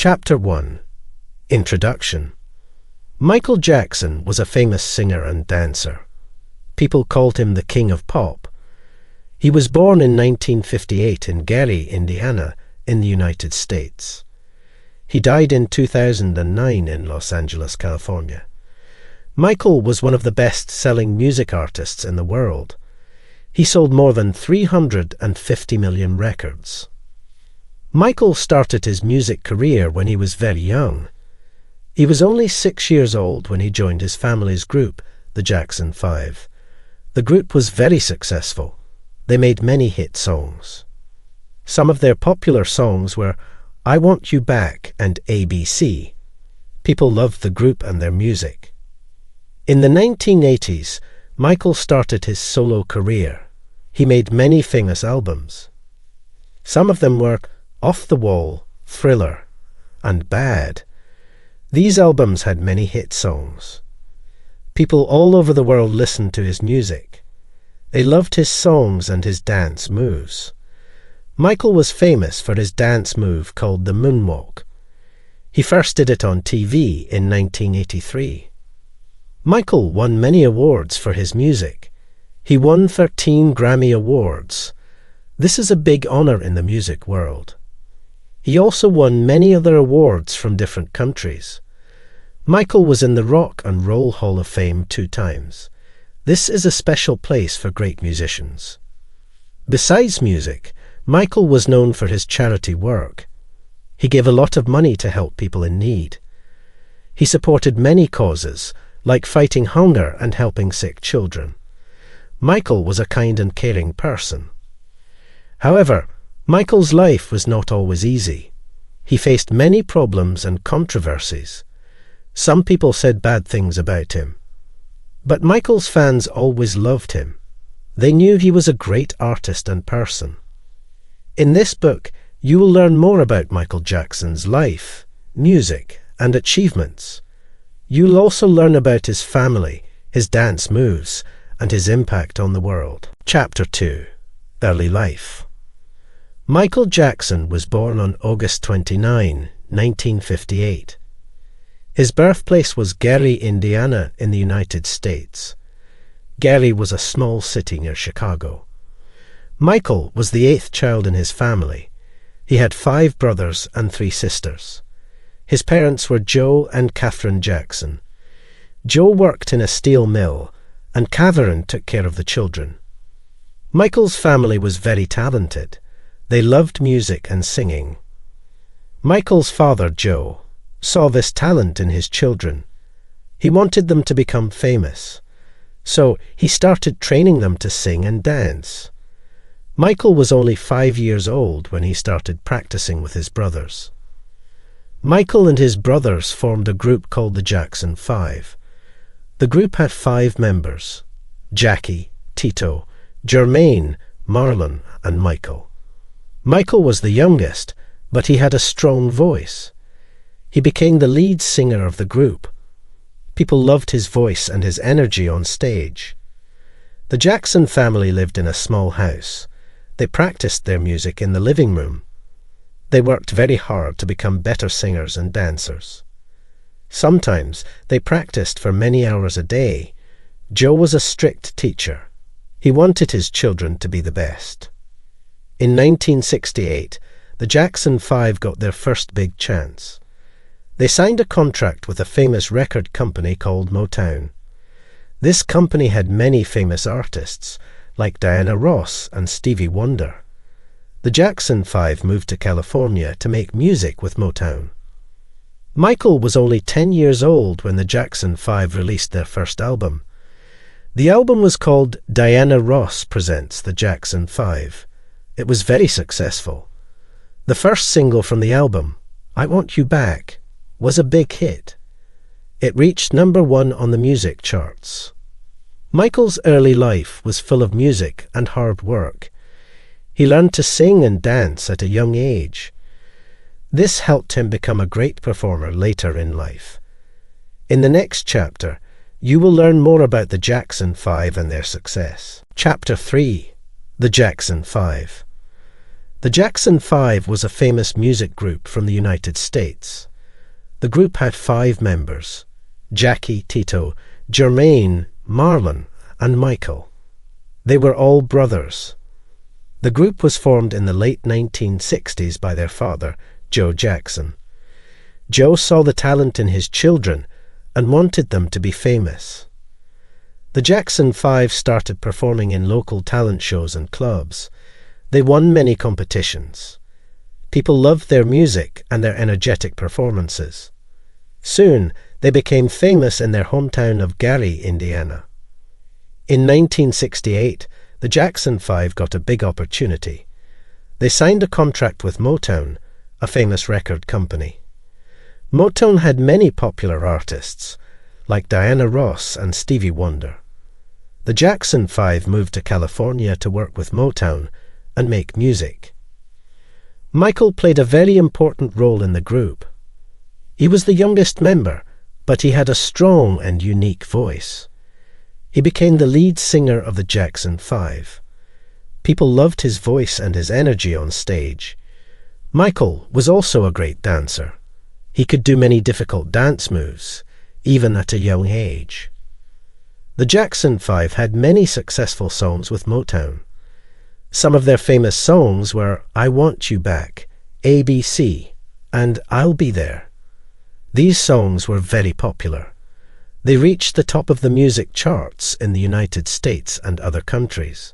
Chapter 1. Introduction. Michael Jackson was a famous singer and dancer. People called him the King of Pop. He was born in 1958 in Gary, Indiana, in the United States. He died in 2009 in Los Angeles, California. Michael was one of the best-selling music artists in the world. He sold more than 350 million records. Michael started his music career when he was very young. He was only 6 years old when he joined his family's group, the Jackson 5. The group was very successful. They made many hit songs. Some of their popular songs were I Want You Back and ABC. People loved the group and their music. In the 1980s, Michael started his solo career. He made many famous albums. Some of them were Off the Wall, Thriller, and Bad. These albums had many hit songs. People all over the world listened to his music. They loved his songs and his dance moves. Michael was famous for his dance move called the moonwalk. He first did it on TV in 1983. Michael won many awards for his music. He won 13 Grammy Awards. This is a big honor in the music world. He also won many other awards from different countries. Michael was in the Rock and Roll Hall of Fame 2 times. This is a special place for great musicians. Besides music, Michael was known for his charity work. He gave a lot of money to help people in need. He supported many causes, like fighting hunger and helping sick children. Michael was a kind and caring person. However, Michael's life was not always easy. He faced many problems and controversies. Some people said bad things about him. But Michael's fans always loved him. They knew he was a great artist and person. In this book, you will learn more about Michael Jackson's life, music, and achievements. You'll also learn about his family, his dance moves, and his impact on the world. Chapter 2. Early Life. Michael Jackson was born on August 29, 1958. His birthplace was Gary, Indiana, in the United States. Gary was a small city near Chicago. Michael was the 8th child in his family. He had 5 brothers and 3 sisters. His parents were Joe and Catherine Jackson. Joe worked in a steel mill, and Catherine took care of the children. Michael's family was very talented. They loved music and singing. Michael's father, Joe, saw this talent in his children. He wanted them to become famous, so he started training them to sing and dance. Michael was only 5 years old when he started practicing with his brothers. Michael and his brothers formed a group called the Jackson 5. The group had 5 members: Jackie, Tito, Jermaine, Marlon, and Michael. Michael was the youngest, but he had a strong voice. He became the lead singer of the group. People loved his voice and his energy on stage. The Jackson family lived in a small house. They practiced their music in the living room. They worked very hard to become better singers and dancers. Sometimes they practiced for many hours a day. Joe was a strict teacher. He wanted his children to be the best. In 1968, the Jackson 5 got their first big chance. They signed a contract with a famous record company called Motown. This company had many famous artists, like Diana Ross and Stevie Wonder. The Jackson 5 moved to California to make music with Motown. Michael was only 10 years old when the Jackson 5 released their first album. The album was called Diana Ross Presents the Jackson 5. It was very successful. The first single from the album, I Want You Back, was a big hit. It reached #1 on the music charts. Michael's early life was full of music and hard work. He learned to sing and dance at a young age. This helped him become a great performer later in life. In the next chapter, you will learn more about the Jackson 5 and their success. Chapter 3. The Jackson 5. The Jackson 5 was a famous music group from the United States. The group had 5 members: Jackie, Tito, Jermaine, Marlon, and Michael. They were all brothers. The group was formed in the late 1960s by their father, Joe Jackson. Joe saw the talent in his children and wanted them to be famous. The Jackson 5 started performing in local talent shows and clubs. They won many competitions. People loved their music and their energetic performances. Soon, they became famous in their hometown of Gary, Indiana. In 1968, the Jackson 5 got a big opportunity. They signed a contract with Motown, a famous record company. Motown had many popular artists, like Diana Ross and Stevie Wonder. The Jackson 5 moved to California to work with Motown and make music. Michael played a very important role in the group. He was the youngest member, but he had a strong and unique voice. He became the lead singer of the Jackson 5. People loved his voice and his energy on stage. Michael was also a great dancer. He could do many difficult dance moves, even at a young age. The Jackson 5 had many successful songs with Motown. Some of their famous songs were I Want You Back, ABC, and I'll Be There. These songs were very popular. They reached the top of the music charts in the United States and other countries.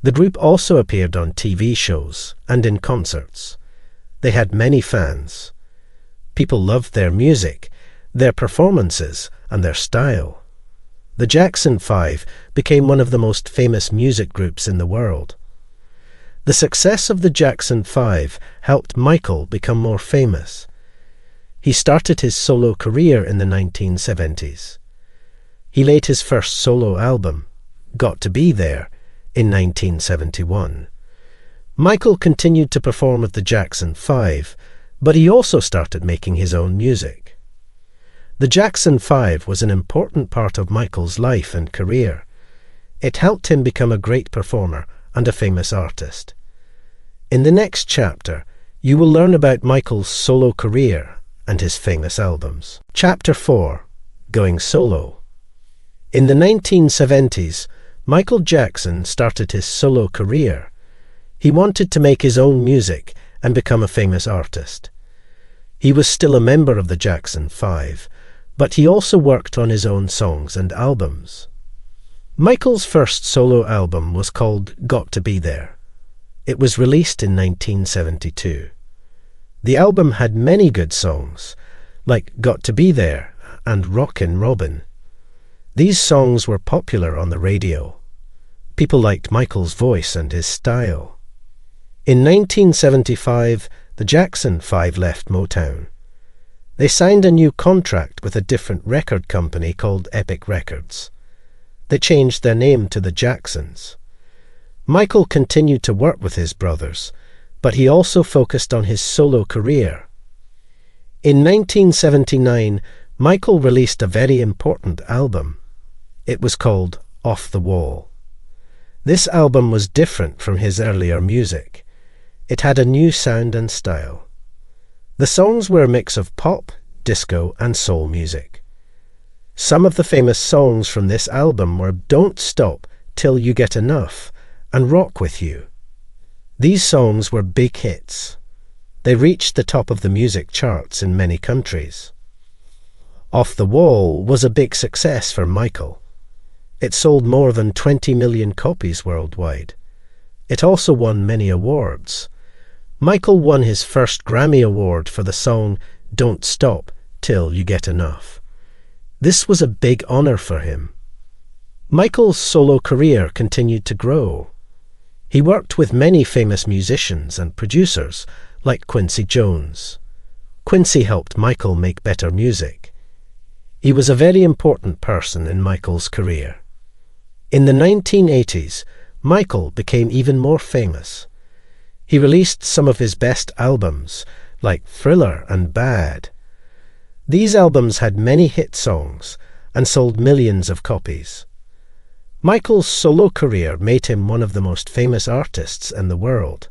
The group also appeared on TV shows and in concerts. They had many fans. People loved their music, their performances, and their style. The Jackson 5 became one of the most famous music groups in the world. The success of the Jackson 5 helped Michael become more famous. He started his solo career in the 1970s. He laid his first solo album, Got to Be There, in 1971. Michael continued to perform with the Jackson 5, but he also started making his own music. The Jackson 5 was an important part of Michael's life and career. It helped him become a great performer and a famous artist. In the next chapter, you will learn about Michael's solo career and his famous albums. Chapter 4. Going Solo. In the 1970s, Michael Jackson started his solo career. He wanted to make his own music and become a famous artist. He was still a member of the Jackson 5, but he also worked on his own songs and albums. Michael's first solo album was called Got to Be There. It was released in 1972. The album had many good songs, like Got to Be There and Rockin' Robin. These songs were popular on the radio. People liked Michael's voice and his style. In 1975, the Jackson 5 left Motown. They signed a new contract with a different record company called Epic Records. They changed their name to the Jacksons. Michael continued to work with his brothers, but he also focused on his solo career. In 1979, Michael released a very important album. It was called Off the Wall. This album was different from his earlier music. It had a new sound and style. The songs were a mix of pop, disco, and soul music. Some of the famous songs from this album were Don't Stop Till You Get Enough and Rock With You. These songs were big hits. They reached the top of the music charts in many countries. Off the Wall was a big success for Michael. It sold more than 20 million copies worldwide. It also won many awards. Michael won his first Grammy Award for the song Don't Stop Till You Get Enough. This was a big honor for him. Michael's solo career continued to grow. He worked with many famous musicians and producers like Quincy Jones. Quincy helped Michael make better music. He was a very important person in Michael's career. In the 1980s, Michael became even more famous. He released some of his best albums, like Thriller and Bad. These albums had many hit songs and sold millions of copies. Michael's solo career made him one of the most famous artists in the world.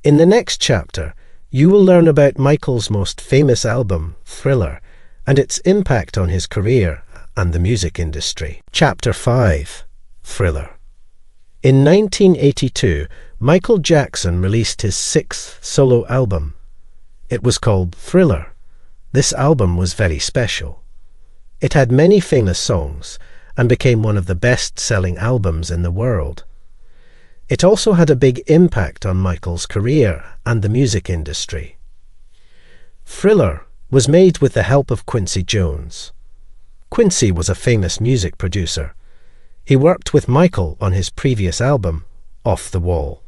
In the next chapter, you will learn about Michael's most famous album, Thriller, and its impact on his career and the music industry. Chapter 5. Thriller. In 1982, Michael Jackson released his sixth solo album. It was called Thriller. This album was very special. It had many famous songs and became one of the best-selling albums in the world. It also had a big impact on Michael's career and the music industry. Thriller was made with the help of Quincy Jones. Quincy was a famous music producer. He worked with Michael on his previous album, Off the Wall.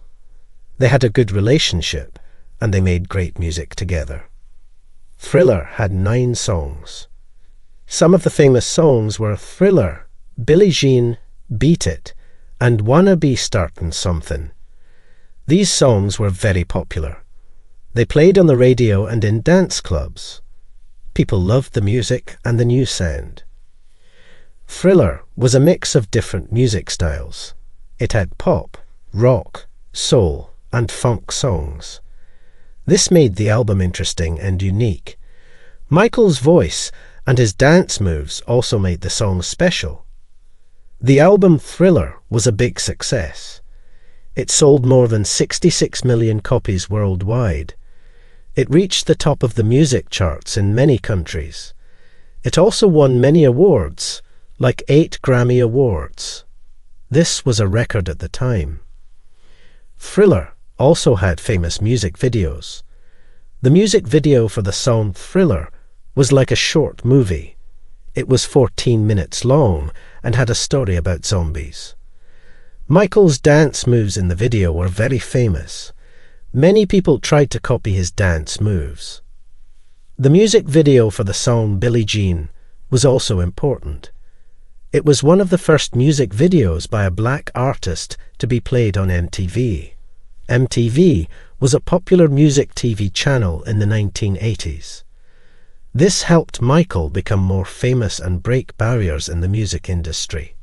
They had a good relationship, and they made great music together. Thriller had 9 songs. Some of the famous songs were Thriller, Billie Jean, Beat It, and Wanna Be Startin' Somethin'. These songs were very popular. They played on the radio and in dance clubs. People loved the music and the new sound. Thriller was a mix of different music styles. It had pop, rock, soul, and funk songs. This made the album interesting and unique. Michael's voice and his dance moves also made the song special. The album Thriller was a big success. It sold more than 66 million copies worldwide. It reached the top of the music charts in many countries. It also won many awards, like 8 Grammy Awards. This was a record at the time. Thriller also had famous music videos. The music video for the song Thriller was like a short movie. It was 14 minutes long and had a story about zombies. Michael's dance moves in the video were very famous. Many people tried to copy his dance moves. The music video for the song Billie Jean was also important. It was one of the first music videos by a black artist to be played on MTV. MTV was a popular music TV channel in the 1980s. This helped Michael become more famous and break barriers in the music industry.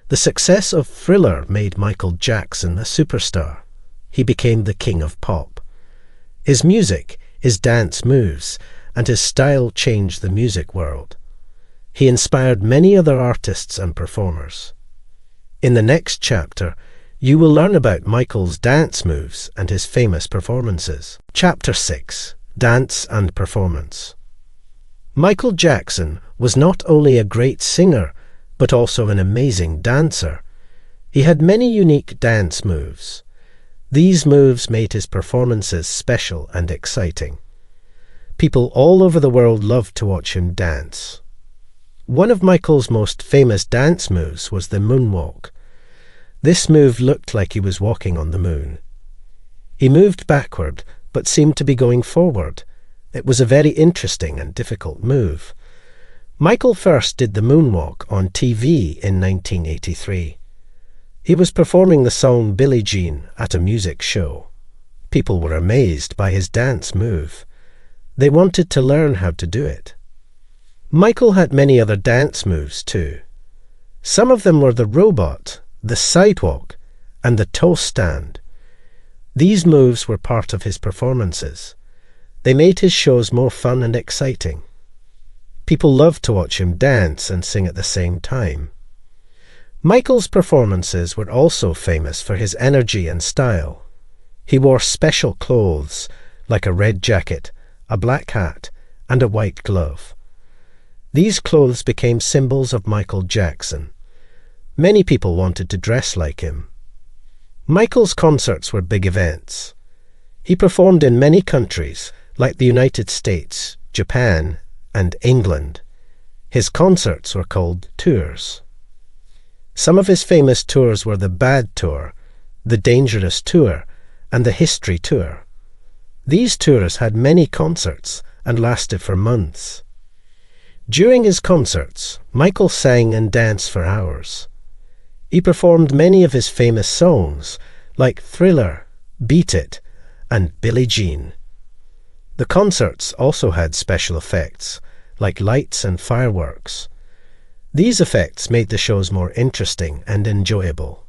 The success of Thriller made Michael Jackson a superstar. He became the king of pop. His music, his dance moves, and his style changed the music world. He inspired many other artists and performers. In the next chapter, you will learn about Michael's dance moves and his famous performances. Chapter 6. Dance and Performance. Michael Jackson was not only a great singer, but also an amazing dancer. He had many unique dance moves. These moves made his performances special and exciting. People all over the world loved to watch him dance. One of Michael's most famous dance moves was the moonwalk. This move looked like he was walking on the moon. He moved backward, but seemed to be going forward. It was a very interesting and difficult move. Michael first did the moonwalk on TV in 1983. He was performing the song Billie Jean at a music show. People were amazed by his dance move. They wanted to learn how to do it. Michael had many other dance moves too. Some of them were the robot, the sidewalk, and the toe stand. These moves were part of his performances. They made his shows more fun and exciting. People loved to watch him dance and sing at the same time. Michael's performances were also famous for his energy and style. He wore special clothes, like a red jacket, a black hat, and a white glove. These clothes became symbols of Michael Jackson. Many people wanted to dress like him. Michael's concerts were big events. He performed in many countries, like the United States, Japan, and England. His concerts were called tours. Some of his famous tours were the Bad Tour, the Dangerous Tour, and the History Tour. These tours had many concerts and lasted for months. During his concerts, Michael sang and danced for hours. He performed many of his famous songs, like Thriller, Beat It, and Billie Jean. The concerts also had special effects, like lights and fireworks. These effects made the shows more interesting and enjoyable.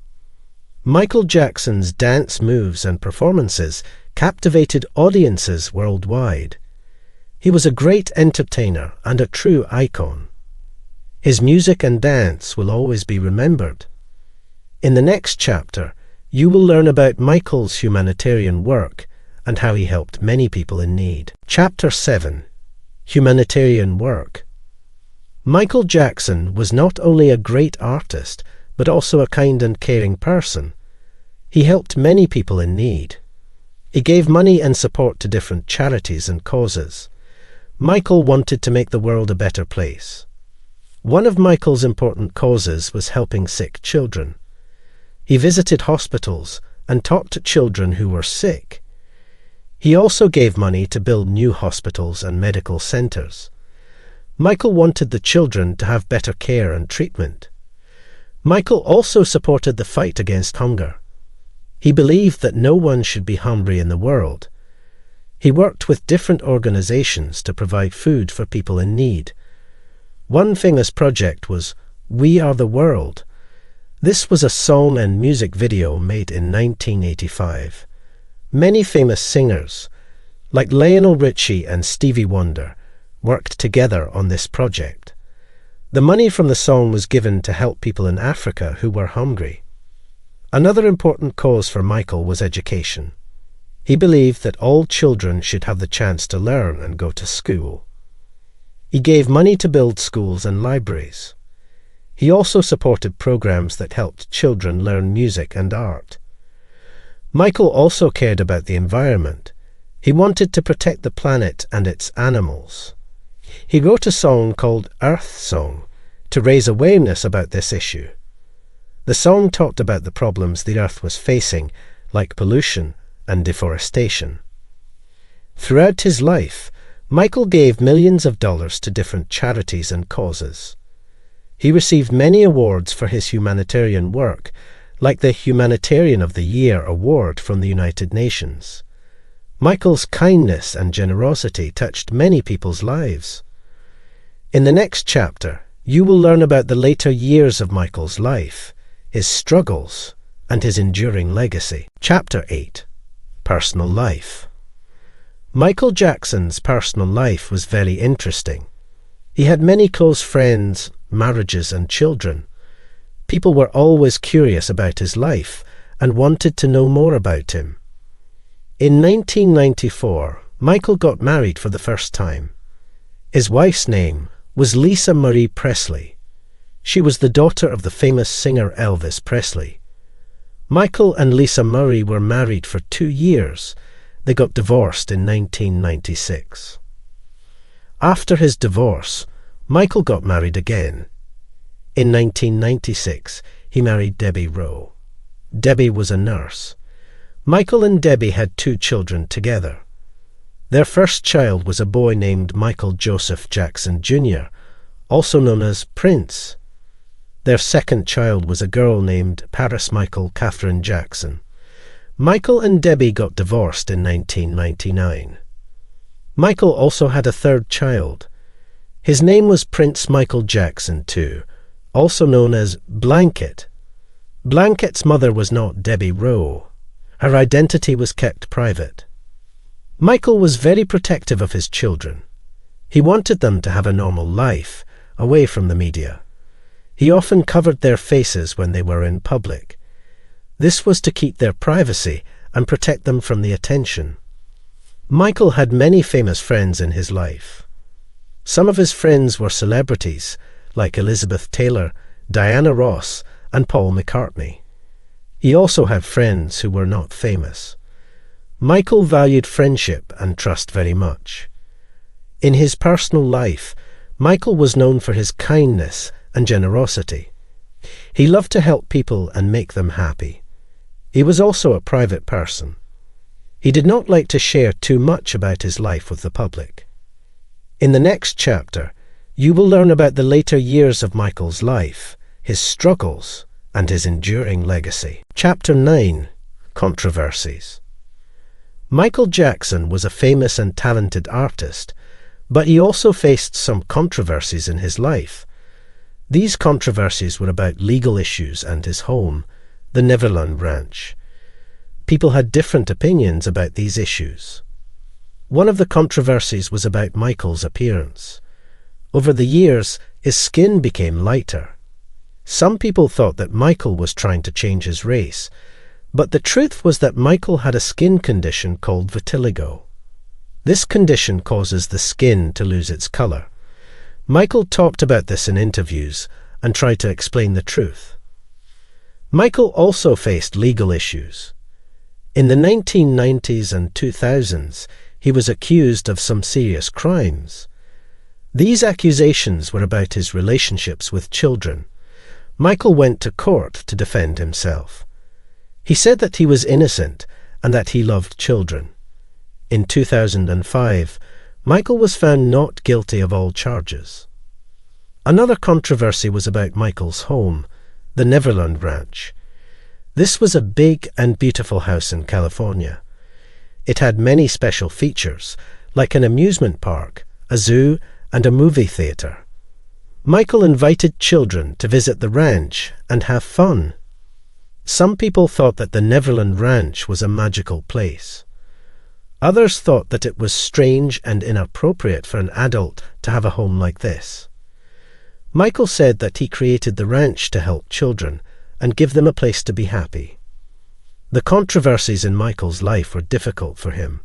Michael Jackson's dance moves and performances captivated audiences worldwide. He was a great entertainer and a true icon. His music and dance will always be remembered. In the next chapter, you will learn about Michael's humanitarian work and how he helped many people in need. Chapter 7. Humanitarian Work. Michael Jackson was not only a great artist, but also a kind and caring person. He helped many people in need. He gave money and support to different charities and causes. Michael wanted to make the world a better place. One of Michael's important causes was helping sick children. He visited hospitals and talked to children who were sick. He also gave money to build new hospitals and medical centers. Michael wanted the children to have better care and treatment. Michael also supported the fight against hunger. He believed that no one should be hungry in the world. He worked with different organizations to provide food for people in need. One famous project was We Are the World. This was a song and music video made in 1985. Many famous singers, like Lionel Richie and Stevie Wonder, worked together on this project. The money from the song was given to help people in Africa who were hungry. Another important cause for Michael was education. He believed that all children should have the chance to learn and go to school. He gave money to build schools and libraries. He also supported programs that helped children learn music and art. Michael also cared about the environment. He wanted to protect the planet and its animals. He wrote a song called Earth Song to raise awareness about this issue. The song talked about the problems the Earth was facing, like pollution and deforestation. Throughout his life, Michael gave millions of dollars to different charities and causes. He received many awards for his humanitarian work, like the Humanitarian of the Year award from the United Nations. Michael's kindness and generosity touched many people's lives. In the next chapter, you will learn about the later years of Michael's life, his struggles, and his enduring legacy. Chapter 8. Personal Life. Michael Jackson's personal life was very interesting. He had many close friends, marriages, and children. People were always curious about his life and wanted to know more about him. In 1994, Michael got married for the first time. His wife's name was Lisa Marie Presley. She was the daughter of the famous singer Elvis Presley. Michael and Lisa Marie were married for 2 years. They got divorced in 1996. After his divorce, Michael got married again. In 1996, he married Debbie Rowe. Debbie was a nurse. Michael and Debbie had 2 children together. Their first child was a boy named Michael Joseph Jackson Jr., also known as Prince. Their second child was a girl named Paris Michael Catherine Jackson. Michael and Debbie got divorced in 1999. Michael also had a third child. His name was Prince Michael Jackson too, also known as Blanket. Blanket's mother was not Debbie Rowe. Her identity was kept private. Michael was very protective of his children. He wanted them to have a normal life, away from the media. He often covered their faces when they were in public. This was to keep their privacy and protect them from the attention. Michael had many famous friends in his life. Some of his friends were celebrities, like Elizabeth Taylor, Diana Ross, and Paul McCartney. He also had friends who were not famous. Michael valued friendship and trust very much. In his personal life, Michael was known for his kindness and generosity. He loved to help people and make them happy. He was also a private person. He did not like to share too much about his life with the public. In the next chapter, you will learn about the later years of Michael's life, his struggles, and his enduring legacy. Chapter 9. Controversies. Michael Jackson was a famous and talented artist, but he also faced some controversies in his life. These controversies were about legal issues and his home, the Neverland Ranch. People had different opinions about these issues. One of the controversies was about Michael's appearance. Over the years, his skin became lighter. Some people thought that Michael was trying to change his race, but the truth was that Michael had a skin condition called vitiligo. This condition causes the skin to lose its color. Michael talked about this in interviews and tried to explain the truth. Michael also faced legal issues. In the 1990s and 2000s, he was accused of some serious crimes. These accusations were about his relationships with children. Michael went to court to defend himself. He said that he was innocent and that he loved children. In 2005, Michael was found not guilty of all charges. Another controversy was about Michael's home, the Neverland Ranch. This was a big and beautiful house in California. It had many special features, like an amusement park, a zoo, and a movie theater. Michael invited children to visit the ranch and have fun. Some people thought that the Neverland Ranch was a magical place. Others thought that it was strange and inappropriate for an adult to have a home like this. Michael said that he created the ranch to help children and give them a place to be happy. The controversies in Michael's life were difficult for him.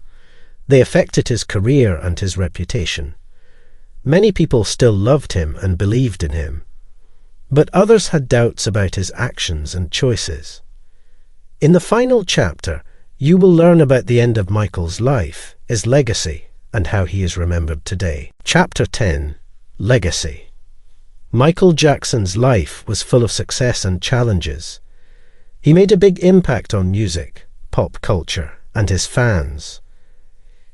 They affected his career and his reputation. Many people still loved him and believed in him, but others had doubts about his actions and choices. In the final chapter, you will learn about the end of Michael's life, his legacy, and how he is remembered today. Chapter 10: Legacy. Michael Jackson's life was full of success and challenges. He made a big impact on music, pop culture, and his fans.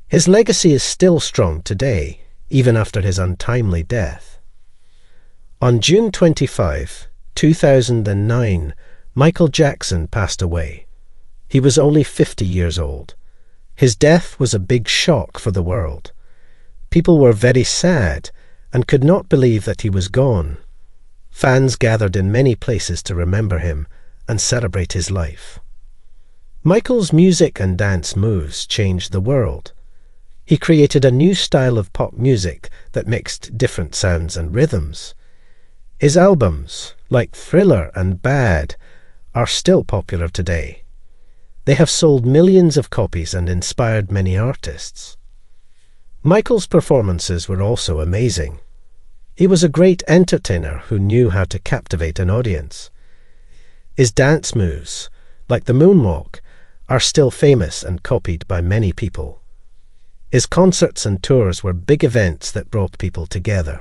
His legacy is still strong today, even after his untimely death. On June 25, 2009, Michael Jackson passed away. He was only 50 years old. His death was a big shock for the world. People were very sad and could not believe that he was gone. Fans gathered in many places to remember him and celebrate his life. Michael's music and dance moves changed the world. He created a new style of pop music that mixed different sounds and rhythms. His albums, like Thriller and Bad, are still popular today. They have sold millions of copies and inspired many artists. Michael's performances were also amazing. He was a great entertainer who knew how to captivate an audience. His dance moves, like the moonwalk, are still famous and copied by many people. His concerts and tours were big events that brought people together.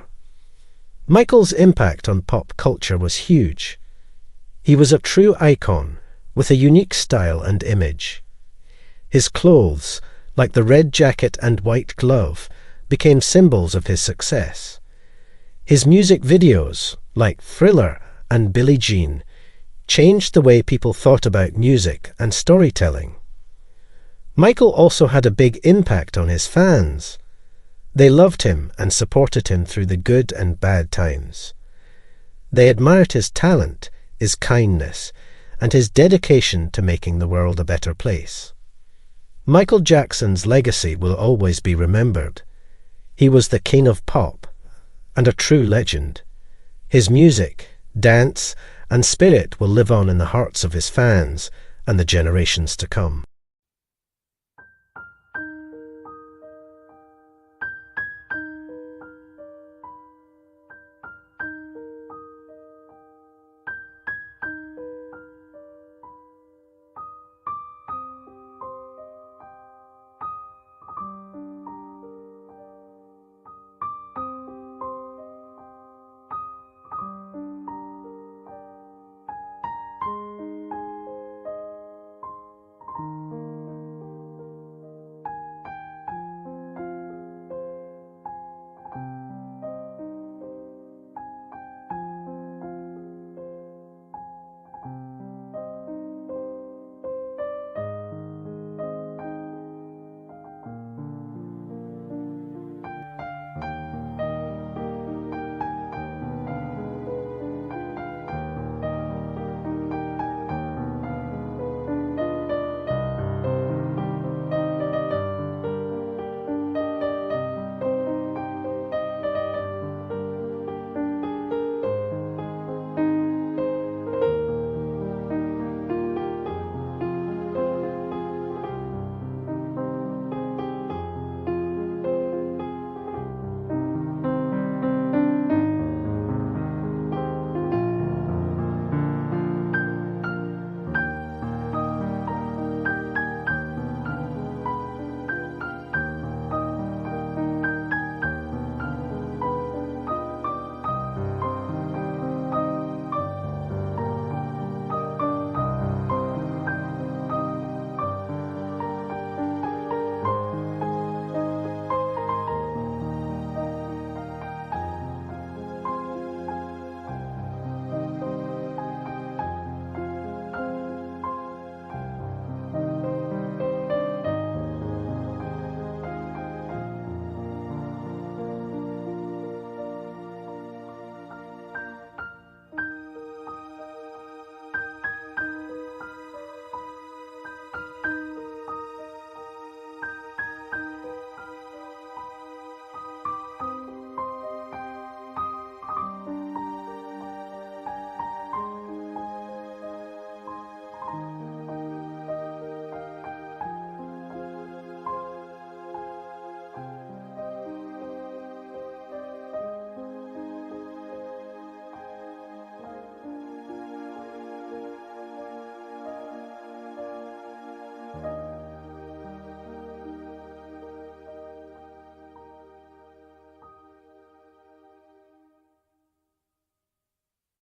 Michael's impact on pop culture was huge. He was a true icon, with a unique style and image. His clothes, like the red jacket and white glove, became symbols of his success. His music videos, like Thriller and Billie Jean, changed the way people thought about music and storytelling. Michael also had a big impact on his fans. They loved him and supported him through the good and bad times. They admired his talent, his kindness, and his dedication to making the world a better place. Michael Jackson's legacy will always be remembered. He was the king of pop and a true legend. His music, dance, and spirit will live on in the hearts of his fans and the generations to come.